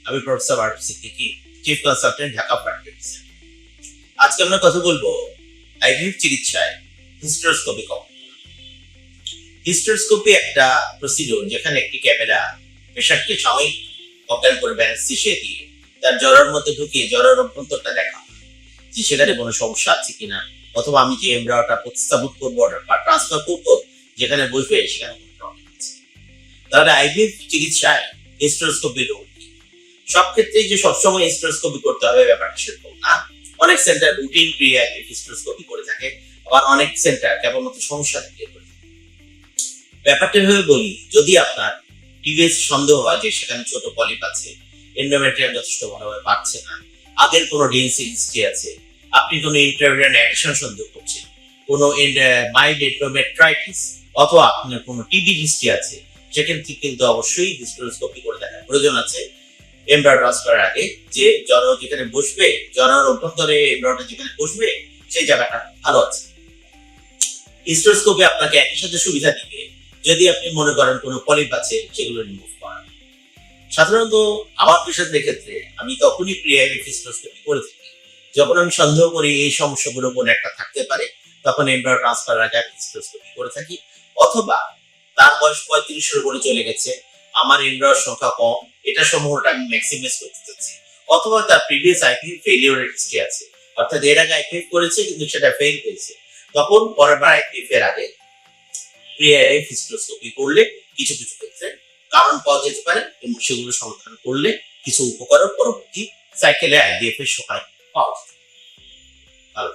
আমি professor Arif Siddiqui, chief consultant, Dhaka practice. আজকে আমরা কথা বলবো আইভিএফ চিকিৎসায় হিস্টেরোস্কোপি কখন। হিস্টেরোস্কোপি একটা প্রসিডিউর যেখানে একটি ক্যামেরা পেশেন্টকে সাময়িক অজ্ঞান করে অ্যানেস্থেসিয়া দিয়ে তার জ্বরের মধ্যে ঢুকিয়ে জ্বরের অভ্যন্তরটা দেখা যে সেখানে কোনো সমস্যা আছে কিনা, অথবা আমি যে এমব্রায়োটা প্রতিস্থাপন করবো বা ট্রান্সফার করবো যেখানে বসবে সেখানে কোনো প্রবলেম আছে। তাহলে আইভিএফ চিকিৎসায় হিস্টেরোস্কোপির রোল সব ক্ষেত্রেই যে সবসময় হিস্টেরোস্কোপি করতে হবে ব্যাপারটা সেরকম না। অনেক সেন্টার রুটিন ক্রিয়া হিস্টেরোস্কোপি করে থাকে, আবার অনেক সেন্টার কেবলমাত্র সমস্যা থেকে করে থাকে। ব্যাপারটা ভেবে বলি, যদি আপনার টিভিএস সন্দেহ হয় যে সেখানে ছোট পলিপ আছে, এন্ডোমেট্রিয়াম যথেষ্ট ভালোভাবে বাড়ছে না, আগের কোনো ডিএনসি হিস্ট্রি আছে, আপনি কোনো ইন্টারভিউরাল অ্যাডিকশন সন্দেহ করছেন, কোনো মাইল্ড এন্ডোমেট্রাইটিস অথবা আপনার কোনো টিবি হিস্ট্রি আছে, সেক্ষেত্রে কিন্তু অবশ্যই হিস্টেরোস্কোপি করে দেখার প্রয়োজন আছে এমব্রায়ো ট্রান্সফার আগে, যে জ্বর যেখানে বসবে, জ্বরের অভ্যন্তরে এমব্রায়োটা যেখানে বসবে সেই জায়গাটা ভালো আছে। হিস্টেরোস্কোপি আপনাকে একই সাথে সুবিধা দিবে যদি আপনি মনে করেন কোনো পলিপ আছে সেগুলো রিমুভ করা। সাধারণত আমার পেশেন্টদের ক্ষেত্রে আমি তখনই প্রিআইভিএফ হিস্টেরোস্কোপি করে থাকি যখন আমি সন্দেহ করি এই সমস্যাগুলো কোনো একটা থাকতে পারে, তখন এমব্রায়ো ট্রান্সফার আগে হিস্টেরোস্কোপি করে থাকি। অথবা তার বয়স 35-এর উপরে চলে গেছে, আমার এমব্রায়োর সংখ্যা কম, এটা সমূহটা আমি ম্যাক্সিমাইজ করতে চাচ্ছি, অথবা তার প্রিভিয়াস আইভিএফ ফেলিওরের হিস্ট্রি আছে, অর্থাৎ এর আগে আইভিএফ করেছে কিন্তু সেটা ফেল হয়েছে, তখন পরের বার আইভিএফ এর আগে প্রিআইভিএফ হিস্টেরোস্কোপি করলে কিছু কিছু ক্ষেত্রে কারণ পাওয়া যেতে পারে এবং সেগুলো সমাধান করলে কিছু উপকারের পরবর্তী সাইকেলে আইভিএফ এর সহায় পাওয়া যেতে পারে। ভালো।